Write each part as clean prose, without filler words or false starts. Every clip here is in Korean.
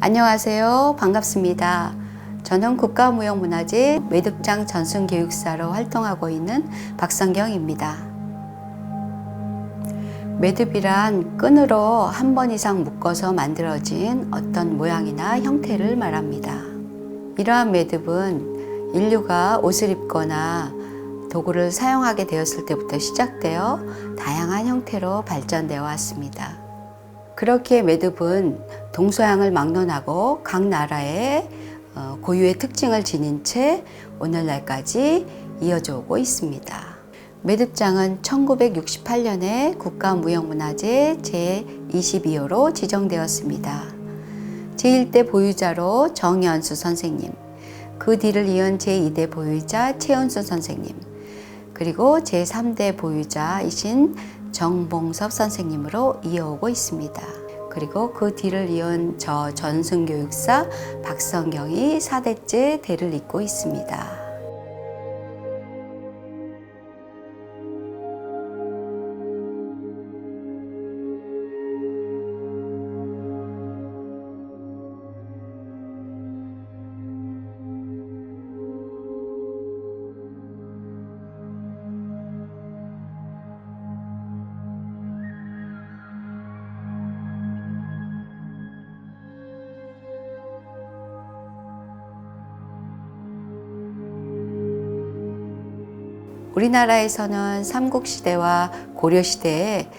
안녕하세요. 반갑습니다. 저는 국가무형문화재 매듭장 전승교육사로 활동하고 있는 박성경입니다. 매듭이란 끈으로 한 번 이상 묶어서 만들어진 어떤 모양이나 형태를 말합니다. 이러한 매듭은 인류가 옷을 입거나 도구를 사용하게 되었을 때부터 시작되어 다양한 형태로 발전되어 왔습니다. 그렇게 매듭은 동서양을 막론하고 각 나라의 고유의 특징을 지닌 채 오늘날까지 이어져 오고 있습니다. 매듭장은 1968년에 국가무형문화재 제22호로 지정되었습니다. 제1대 보유자로 정연수 선생님, 그 뒤를 이은 제2대 보유자 최은수 선생님, 그리고 제3대 보유자이신 정봉섭 선생님으로 이어오고 있습니다. 그리고 그 뒤를 이은 저 전승교육사 박성경이 4대째 대를 잇고 있습니다. 우리나라에서는 삼국시대와 고려시대에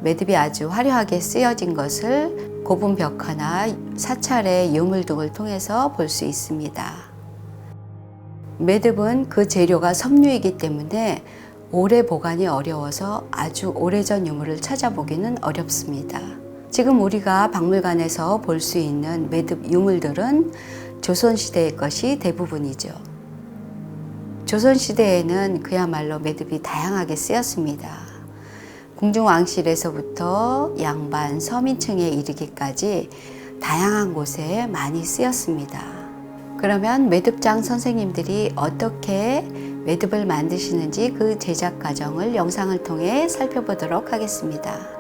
매듭이 아주 화려하게 쓰여진 것을 고분 벽화나 사찰의 유물 등을 통해서 볼 수 있습니다. 매듭은 그 재료가 섬유이기 때문에 오래 보관이 어려워서 아주 오래전 유물을 찾아보기는 어렵습니다. 지금 우리가 박물관에서 볼 수 있는 매듭 유물들은 조선시대의 것이 대부분이죠. 조선시대에는 그야말로 매듭이 다양하게 쓰였습니다. 궁중왕실에서부터 양반, 서민층에 이르기까지 다양한 곳에 많이 쓰였습니다. 그러면 매듭장 선생님들이 어떻게 매듭을 만드시는지 그 제작 과정을 영상을 통해 살펴보도록 하겠습니다.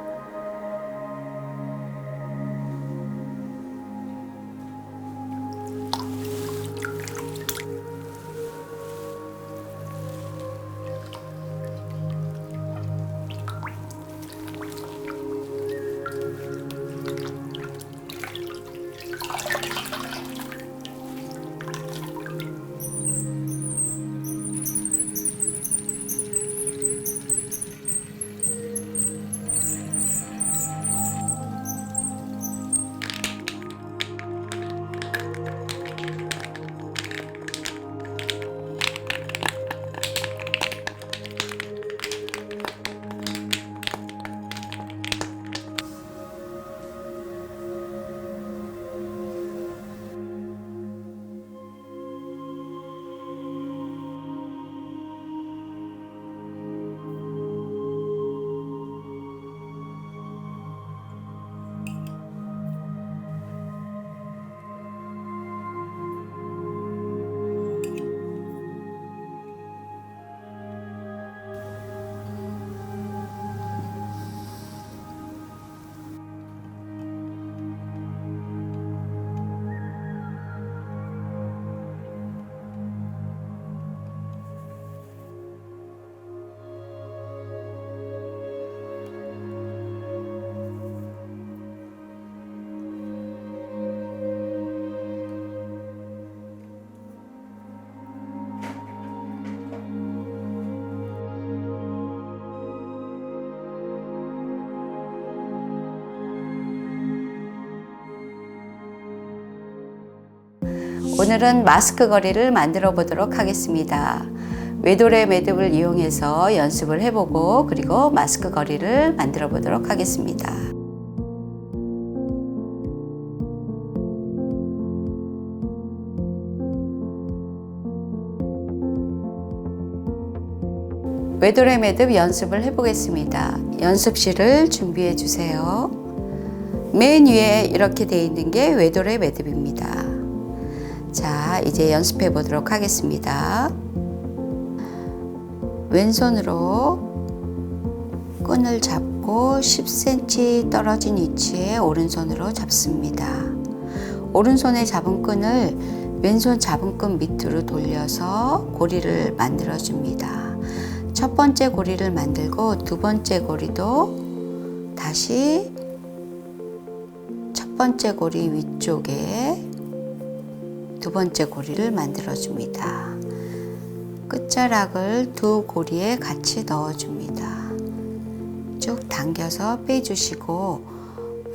오늘은 마스크 거리를 만들어 보도록 하겠습니다. 외도래 매듭을 이용해서 연습을 해보고 그리고 마스크 거리를 만들어 보도록 하겠습니다. 외도래 매듭 연습을 해보겠습니다. 연습실을 준비해 주세요. 맨 위에 이렇게 되어 있는 게 외도래 매듭입니다. 자, 이제 연습해 보도록 하겠습니다. 왼손으로 끈을 잡고 10cm 떨어진 위치에 오른손으로 잡습니다. 오른손에 잡은 끈을 왼손 잡은 끈 밑으로 돌려서 고리를 만들어 줍니다. 첫 번째 고리를 만들고 두 번째 고리도 다시 첫 번째 고리 위쪽에 두 번째 고리를 만들어 줍니다. 끝자락을 두 고리에 같이 넣어 줍니다. 쭉 당겨서 빼주시고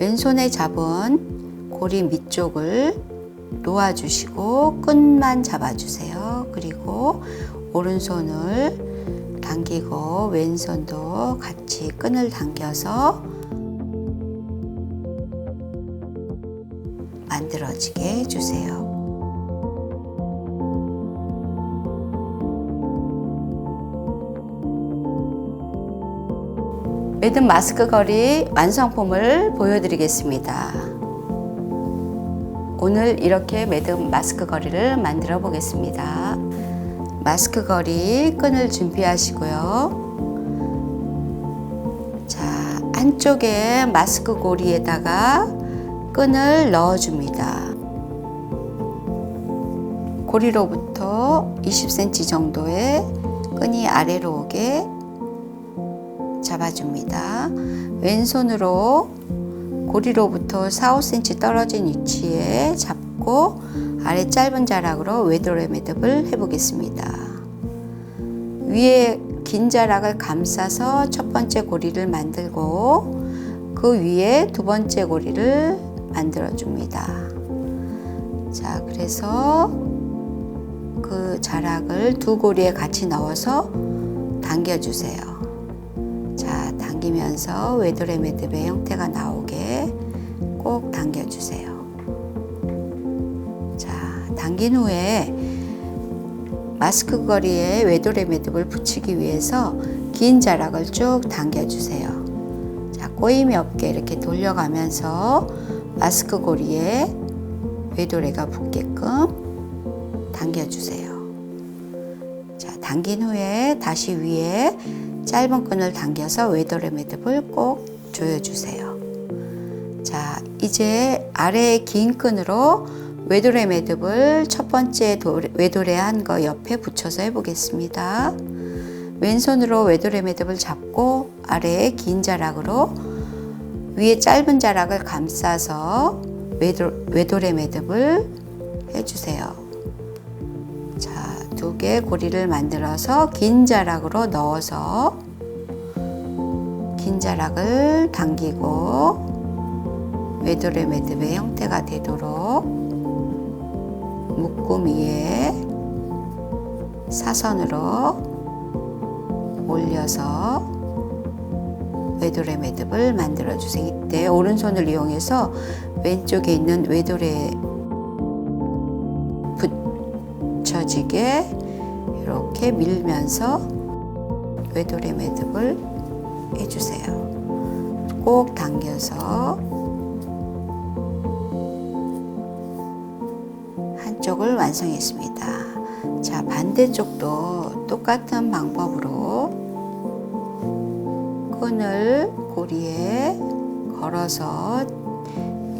왼손에 잡은 고리 밑쪽을 놓아주시고 끈만 잡아주세요. 그리고 오른손을 당기고 왼손도 같이 끈을 당겨서 만들어지게 해주세요. 매듭 마스크 거리 완성품을 보여드리겠습니다. 오늘 이렇게 매듭 마스크 거리를 만들어 보겠습니다. 마스크 거리 끈을 준비하시고요. 자, 한쪽에 마스크 고리에다가 끈을 넣어 줍니다. 고리로부터 20cm 정도의 끈이 아래로 오게 잡아줍니다. 왼손으로 고리로부터 4-5cm 떨어진 위치에 잡고 아래 짧은 자락으로 외도래 매듭을 해보겠습니다. 위에 긴 자락을 감싸서 첫 번째 고리를 만들고 그 위에 두 번째 고리를 만들어 줍니다. 자, 그래서 그 자락을 두 고리에 같이 넣어서 당겨주세요. 자, 당기면서 외도래 매듭의 형태가 나오게 꼭 당겨주세요. 자, 당긴 후에 마스크 거리에 외도래 매듭을 붙이기 위해서 긴 자락을 쭉 당겨주세요. 자, 꼬임이 없게 이렇게 돌려가면서 마스크 고리에 외도래가 붙게끔 당겨주세요. 자, 당긴 후에 다시 위에 짧은 끈을 당겨서 외도래 매듭을 꼭 조여주세요. 자, 이제 아래에 긴 끈으로 외도래 매듭을 첫 번째 외도래 한 거 옆에 붙여서 해보겠습니다. 왼손으로 외도래 매듭을 잡고 아래에 긴 자락으로 위에 짧은 자락을 감싸서 외도래 매듭을 해주세요. 자, 두 개 고리를 만들어서 긴 자락으로 넣어서 긴 자락을 당기고 외도래 매듭의 형태가 되도록 묶음 위에 사선으로 올려서 외도래 매듭을 만들어 주세요. 이때 오른손을 이용해서 왼쪽에 있는 외도래 붙여지게 이렇게 밀면서 외도래 매듭을 해주세요. 꼭 당겨서 한쪽을 완성했습니다. 자, 반대쪽도 똑같은 방법으로 끈을 고리에 걸어서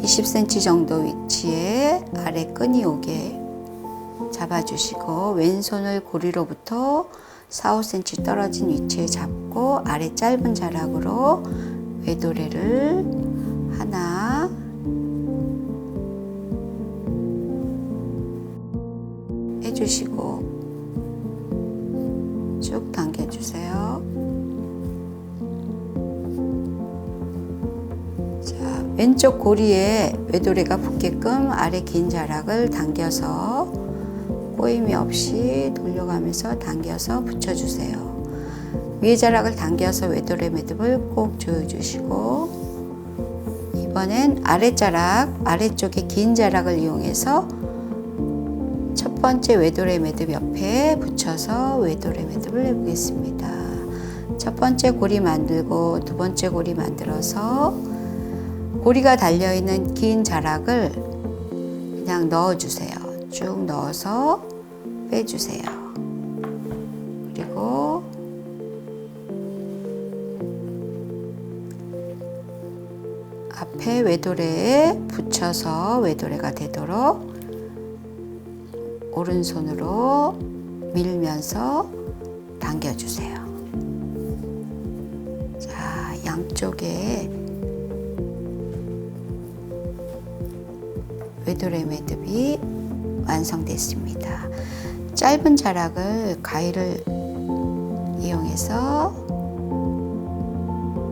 20cm 정도 위치에 아래 끈이 오게 잡아주시고 왼손을 고리로부터 4-5cm 떨어진 위치에 잡고 아래 짧은 자락으로 외도래를 하나 해주시고 쭉 당겨주세요. 자, 왼쪽 고리에 외도래가 붙게끔 아래 긴 자락을 당겨서 꼬임이 없이 돌려가면서 당겨서 붙여주세요. 위에 자락을 당겨서 외도래 매듭을 꼭 조여주시고 이번엔 아랫자락, 아래쪽에 긴 자락을 이용해서 첫 번째 외도래 매듭 옆에 붙여서 외도래 매듭을 해보겠습니다. 첫 번째 고리 만들고 두 번째 고리 만들어서 고리가 달려있는 긴 자락을 그냥 넣어주세요. 쭉 넣어서 빼주세요. 그리고 앞에 앞에 외도래에 붙여서 외도래가 되도록 오른손으로 밀면서 당겨주세요. 자, 양쪽에 외도래 매듭이 완성됐습니다. 짧은 자락을 가위를 이용해서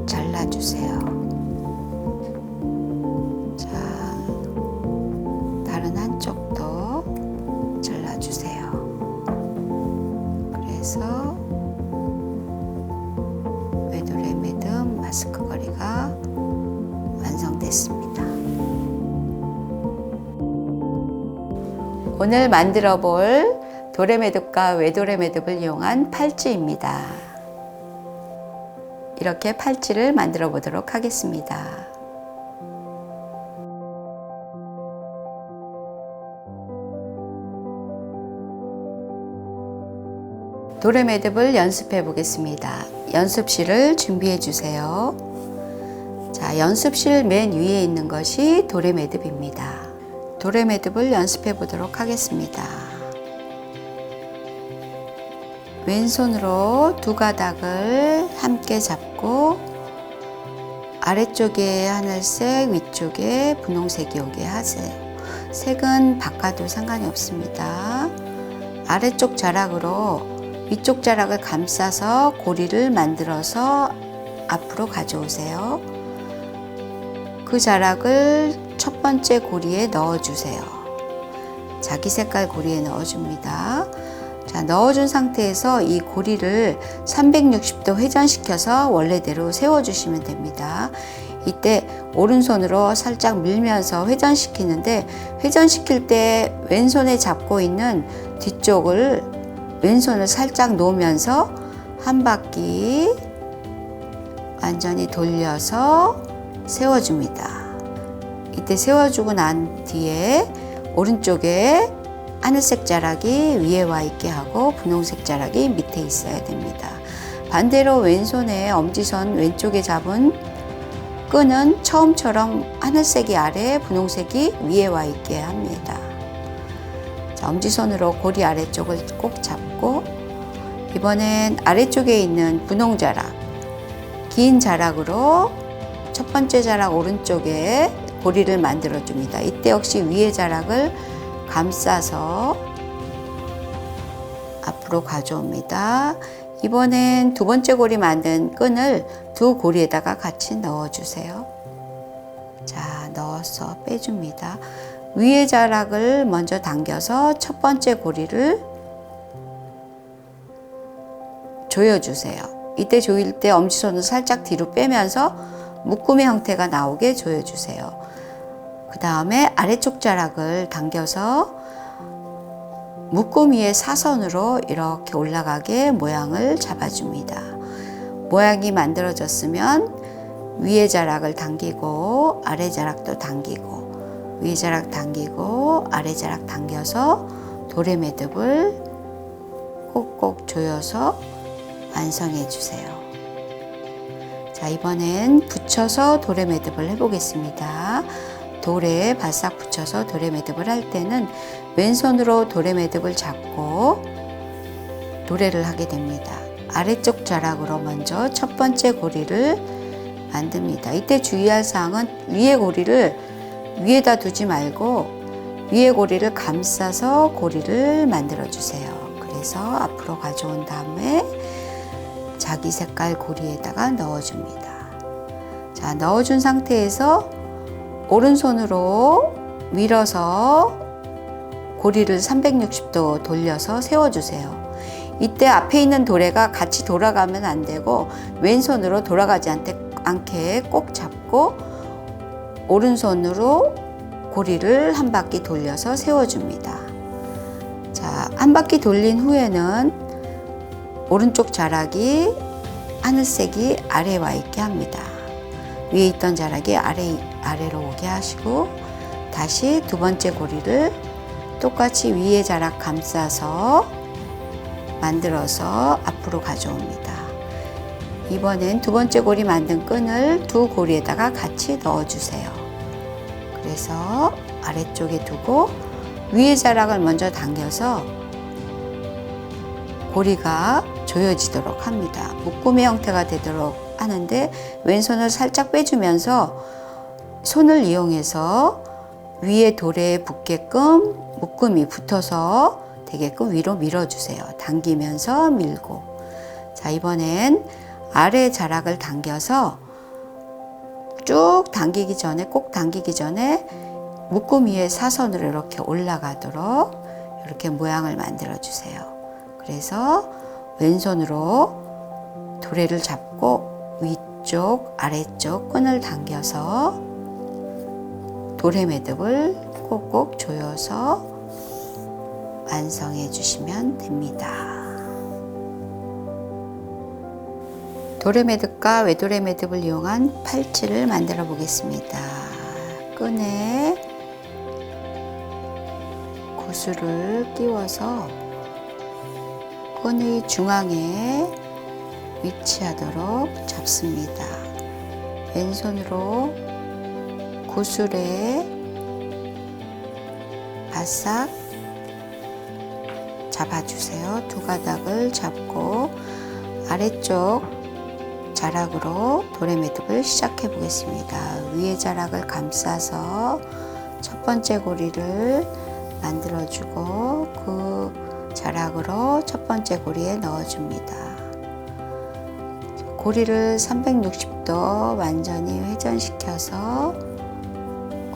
잘라주세요. 자, 다른 한쪽도 잘라주세요. 그래서 외도래 매듭 마스크 거리가 완성됐습니다. 오늘 만들어 볼 도래 매듭과 외도래 매듭을 이용한 팔찌입니다. 이렇게 팔찌를 만들어 보도록 하겠습니다. 도래 매듭을 연습해 보겠습니다. 연습실을 준비해 주세요. 자, 연습실 맨 위에 있는 것이 도래 매듭입니다. 도래 매듭을 연습해 보도록 하겠습니다. 왼손으로 두 가닥을 함께 잡고 아래쪽에 하늘색, 위쪽에 분홍색이 오게 하세요. 색은 바꿔도 상관이 없습니다. 아래쪽 자락으로 위쪽 자락을 감싸서 고리를 만들어서 앞으로 가져오세요. 그 자락을 첫 번째 고리에 넣어주세요. 자기 색깔 고리에 넣어줍니다. 자, 넣어준 상태에서 이 고리를 360도 회전시켜서 원래대로 세워주시면 됩니다. 이때 오른손으로 살짝 밀면서 회전시키는데, 회전시킬 때 왼손에 잡고 있는 뒤쪽을 왼손을 살짝 놓으면서 한 바퀴 완전히 돌려서 세워줍니다. 이때 세워주고 난 뒤에 오른쪽에 하늘색 자락이 위에 와 있게 하고 분홍색 자락이 밑에 있어야 됩니다. 반대로 왼손에 엄지선 왼쪽에 잡은 끈은 처음처럼 하늘색이 아래, 분홍색이 위에 와 있게 합니다. 자, 엄지손으로 고리 아래쪽을 꼭 잡고, 이번엔 아래쪽에 있는 분홍 자락, 긴 자락으로 첫 번째 자락 오른쪽에 고리를 만들어 줍니다. 이때 역시 위에 자락을 감싸서 앞으로 가져옵니다. 이번엔 두 번째 고리 만든 끈을 두 고리에다가 같이 넣어주세요. 자, 넣어서 빼줍니다. 위에 자락을 먼저 당겨서 첫 번째 고리를 조여주세요. 이때 조일 때 엄지손을 살짝 뒤로 빼면서 묶음의 형태가 나오게 조여주세요. 그 다음에 아래쪽 자락을 당겨서 묶음 위에 사선으로 이렇게 올라가게 모양을 잡아줍니다. 모양이 만들어졌으면 위에 자락을 당기고 아래 자락도 당기고 위에 자락 당기고 아래 자락 당겨서 도래 매듭을 꼭꼭 조여서 완성해 주세요. 자, 이번엔 붙여서 도래 매듭을 해보겠습니다. 돌에 바싹 붙여서 도래 매듭을 할 때는 왼손으로 도래 매듭을 잡고 도래를 하게 됩니다. 아래쪽 자락으로 먼저 첫 번째 고리를 만듭니다. 이때 주의할 사항은 위에 고리를 위에다 두지 말고 위에 고리를 감싸서 고리를 만들어 주세요. 그래서 앞으로 가져온 다음에 자기 색깔 고리에다가 넣어줍니다. 자, 넣어준 상태에서 오른손으로 밀어서 고리를 360도 돌려서 세워주세요. 이때 앞에 있는 도래가 같이 돌아가면 안 되고 왼손으로 돌아가지 않게 꼭 잡고 오른손으로 고리를 한 바퀴 돌려서 세워줍니다. 자, 한 바퀴 돌린 후에는 오른쪽 자락이 하늘색이 아래에 와 있게 합니다. 위에 있던 자락이 아래로 오게 하시고 다시 두 번째 고리를 똑같이 위에 자락 감싸서 만들어서 앞으로 가져옵니다. 이번엔 두 번째 고리 만든 끈을 두 고리에다가 같이 넣어주세요. 그래서 아래쪽에 두고 위에 자락을 먼저 당겨서 고리가 조여지도록 합니다. 묶음의 형태가 되도록 하는데 왼손을 살짝 빼주면서 손을 이용해서 위에 도래에 붙게끔 묶음이 붙어서 되게끔 위로 밀어주세요. 당기면서 밀고. 자, 이번엔 아래 자락을 당겨서 쭉 당기기 전에, 꼭 당기기 전에 묶음 위에 사선으로 이렇게 올라가도록 이렇게 모양을 만들어 주세요. 그래서 왼손으로 도래를 잡고 위쪽, 아래쪽 끈을 당겨서 도래 매듭을 꼭꼭 조여서 완성해 주시면 됩니다. 도래 매듭과 외도래 매듭을 이용한 팔찌를 만들어 보겠습니다. 끈에 구슬을 끼워서 끈의 중앙에 위치하도록 잡습니다. 왼손으로 구슬에 바싹 잡아주세요. 두 가닥을 잡고 아래쪽 자락으로 도래 매듭을 시작해 보겠습니다. 위에 자락을 감싸서 첫 번째 고리를 만들어주고 그 자락으로 첫 번째 고리에 넣어줍니다. 고리를 360도 완전히 회전시켜서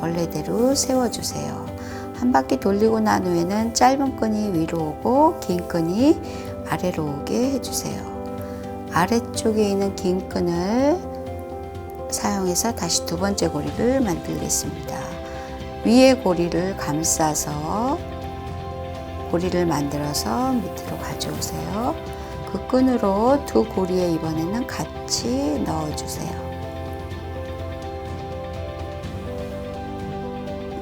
원래대로 세워주세요. 한 바퀴 돌리고 난 후에는 짧은 끈이 위로 오고 긴 끈이 아래로 오게 해주세요. 아래쪽에 있는 긴 끈을 사용해서 다시 두 번째 고리를 만들겠습니다. 위에 고리를 감싸서 고리를 만들어서 밑으로 가져오세요. 그 끈으로 두 고리에 이번에는 같이 넣어주세요.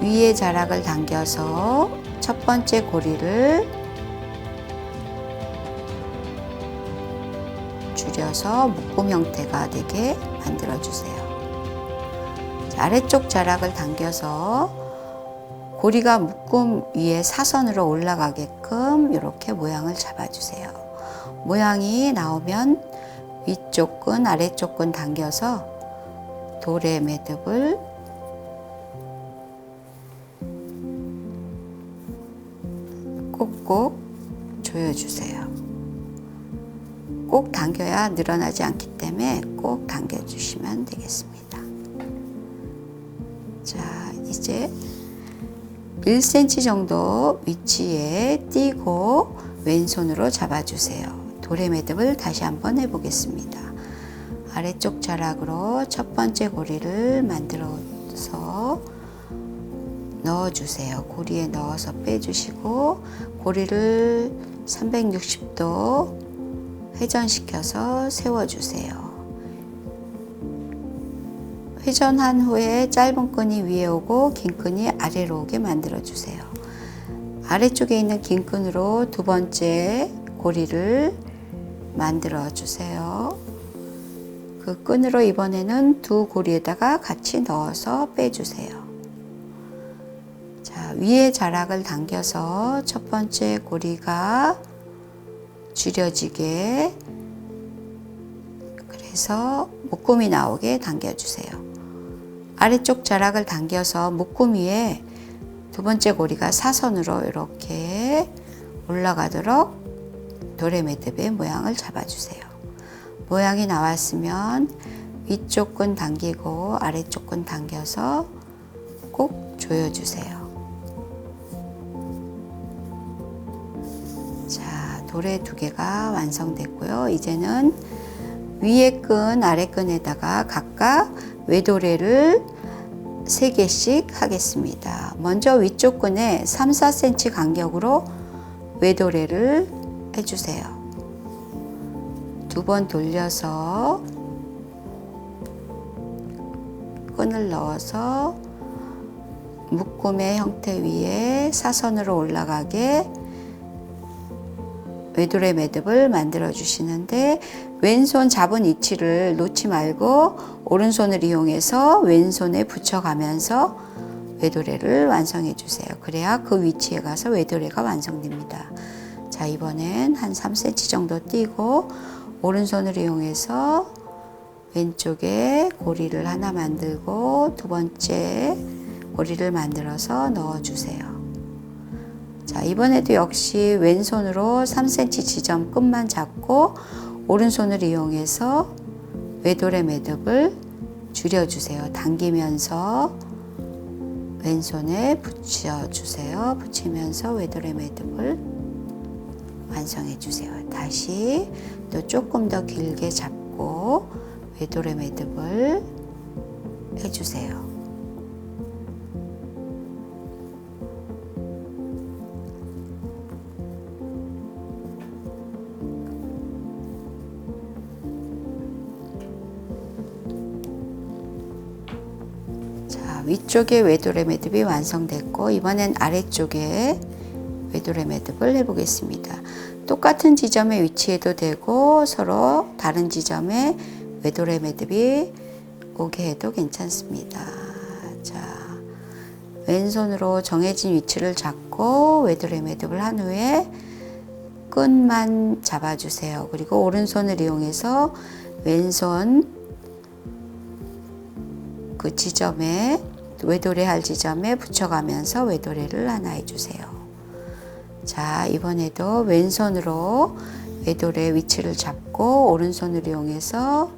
위에 자락을 당겨서 첫 번째 고리를 줄여서 묶음 형태가 되게 만들어 주세요. 아래쪽 자락을 당겨서 고리가 묶음 위에 사선으로 올라가게끔 이렇게 모양을 잡아주세요. 모양이 나오면 위쪽 끈, 아래쪽 끈 당겨서 도래 매듭을 꼭꼭 조여주세요. 꼭 당겨야 늘어나지 않기 때문에 꼭 당겨주시면 되겠습니다. 자, 이제 1cm 정도 위치에 띄고 왼손으로 잡아주세요. 도래 매듭을 다시 한번 해보겠습니다. 아래쪽 자락으로 첫 번째 고리를 만들어서 넣어주세요. 고리에 넣어서 빼주시고 고리를 360도 회전시켜서 세워주세요. 회전한 후에 짧은 끈이 위에 오고 긴 끈이 아래로 오게 만들어주세요. 아래쪽에 있는 긴 끈으로 두 번째 고리를 만들어주세요. 그 끈으로 이번에는 두 고리에다가 같이 넣어서 빼주세요. 자, 위에 자락을 당겨서 첫 번째 고리가 줄여지게 그래서 묶음이 나오게 당겨주세요. 아래쪽 자락을 당겨서 묶음 위에 두 번째 고리가 사선으로 이렇게 올라가도록 도래 매듭의 모양을 잡아주세요. 모양이 나왔으면 위쪽 끈 당기고 아래쪽 끈 당겨서 꼭 조여주세요. 자, 도래 두 개가 완성됐고요. 이제는 위에 끈, 아래 끈에다가 각각 외도래를 3개씩 하겠습니다. 먼저 위쪽 끈에 3, 4cm 간격으로 외도래를 해주세요. 두 번 돌려서 끈을 넣어서 묶음의 형태 위에 사선으로 올라가게 외도래 매듭을 만들어 주시는데 왼손 잡은 위치를 놓지 말고 오른손을 이용해서 왼손에 붙여가면서 외도래를 완성해 주세요. 그래야 그 위치에 가서 외도래가 완성됩니다. 자, 이번엔 한 3cm 정도 띄고 오른손을 이용해서 왼쪽에 고리를 하나 만들고 두 번째 고리를 만들어서 넣어주세요. 자, 이번에도 역시 왼손으로 3cm 지점 끝만 잡고 오른손을 이용해서 외도래 매듭을 줄여주세요. 당기면서 왼손에 붙여주세요. 붙이면서 외도래 매듭을 완성해 주세요. 다시 또 조금 더 길게 잡고 외도래 매듭을 해주세요. 위쪽에 외도래 매듭이 완성됐고 이번엔 아래쪽에 외도래 매듭을 해보겠습니다. 똑같은 지점에 위치해도 되고 서로 다른 지점에 외도래 매듭이 오게 해도 괜찮습니다. 자, 왼손으로 정해진 위치를 잡고 외도래 매듭을 한 후에 끈만 잡아주세요. 그리고 오른손을 이용해서 왼손 그 지점에 외도래 할 지점에 붙여가면서 외도래를 하나 해주세요. 자, 이번에도 왼손으로 외도래 위치를 잡고 오른손을 이용해서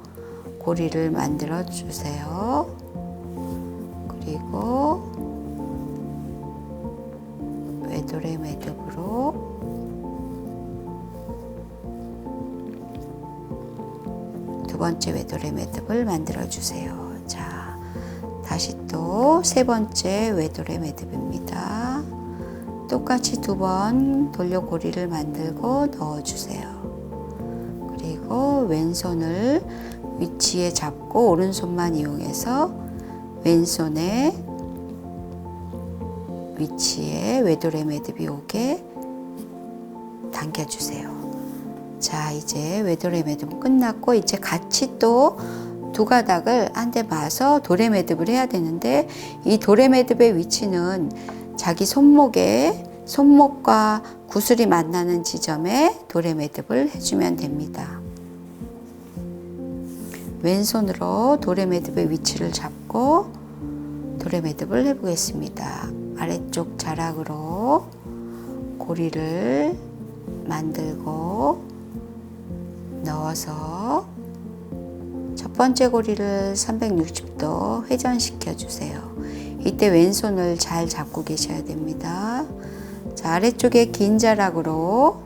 고리를 만들어 주세요. 그리고 외도래 매듭으로 두 번째 외도래 매듭을 만들어 주세요. 자, 다시 또 세 번째 외도래 매듭입니다. 똑같이 두 번 돌려 고리를 만들고 넣어주세요. 그리고 왼손을 위치에 잡고 오른손만 이용해서 왼손의 위치에 외도래 매듭이 오게 당겨주세요. 자, 이제 외도래 매듭은 끝났고 이제 같이 또 두 가닥을 한 대 마서 도래 매듭을 해야 되는데 이 도래 매듭의 위치는 자기 손목과 구슬이 만나는 지점에 도래 매듭을 해주면 됩니다. 왼손으로 도래 매듭의 위치를 잡고 도래 매듭을 해보겠습니다. 아래쪽 자락으로 고리를 만들고 넣어서 첫 번째 고리를 360도 회전시켜 주세요. 이때 왼손을 잘 잡고 계셔야 됩니다. 자, 아래쪽에 긴 자락으로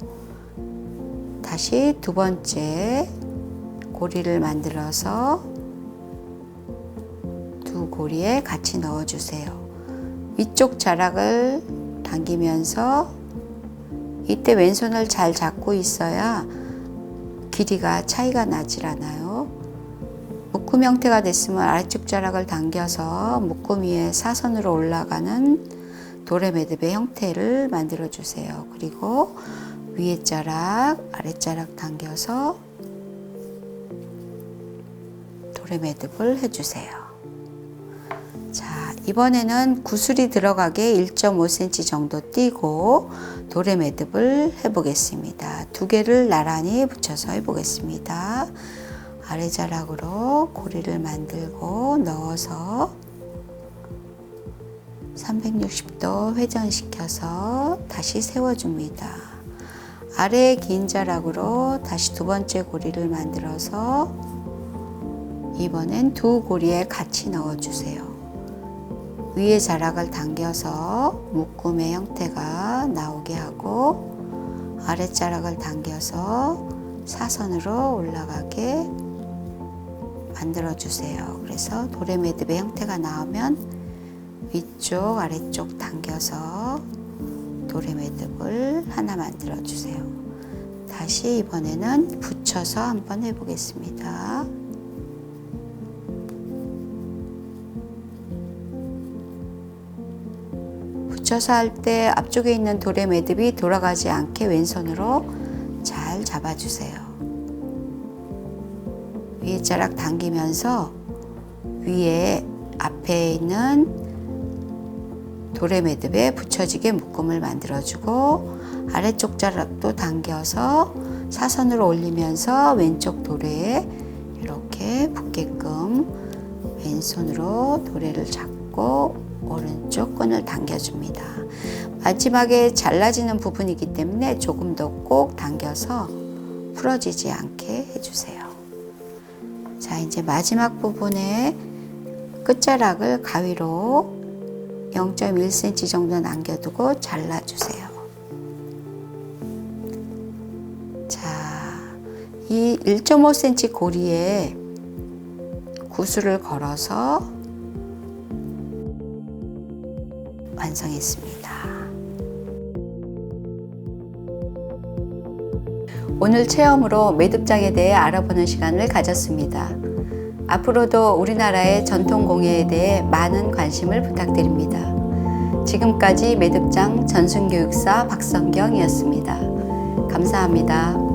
다시 두 번째 고리를 만들어서 두 고리에 같이 넣어 주세요. 위쪽 자락을 당기면서 이때 왼손을 잘 잡고 있어야 길이가 차이가 나질 않아요. 묶음 형태가 됐으면 아래쪽 자락을 당겨서 묶음 위에 사선으로 올라가는 도래 매듭의 형태를 만들어 주세요. 그리고 위에 자락, 아래 자락 당겨서 도래 매듭을 해주세요. 자, 이번에는 구슬이 들어가게 1.5cm 정도 띄고 도래 매듭을 해보겠습니다. 두 개를 나란히 붙여서 해보겠습니다. 아래 자락으로 고리를 만들고 넣어서 360도 회전시켜서 다시 세워줍니다. 아래의 긴 자락으로 다시 두 번째 고리를 만들어서 이번엔 두 고리에 같이 넣어주세요. 위에 자락을 당겨서 묶음의 형태가 나오게 하고 아래 자락을 당겨서 사선으로 올라가게 만들어 주세요. 그래서 도래 매듭의 형태가 나오면 위쪽 아래쪽 당겨서 도래 매듭을 하나 만들어 주세요. 다시 이번에는 붙여서 한번 해보겠습니다. 붙여서 할 때 앞쪽에 있는 도래 매듭이 돌아가지 않게 왼손으로 잘 잡아주세요. 위에 자락 당기면서 위에 앞에 있는 도래 매듭에 붙여지게 묶음을 만들어주고 아래쪽 자락도 당겨서 사선으로 올리면서 왼쪽 도래에 이렇게 붙게끔 왼손으로 도래를 잡고 오른쪽 끈을 당겨줍니다. 마지막에 잘라지는 부분이기 때문에 조금 더 꼭 당겨서 풀어지지 않게 해주세요. 자, 이제 마지막 부분에 끝자락을 가위로 0.1cm 정도 남겨두고 잘라주세요. 자, 이 1.5cm 고리에 구슬을 걸어서 완성했습니다. 오늘 체험으로 매듭장에 대해 알아보는 시간을 가졌습니다. 앞으로도 우리나라의 전통 공예에 대해 많은 관심을 부탁드립니다. 지금까지 매듭장 전순교육사 박성경이었습니다. 감사합니다.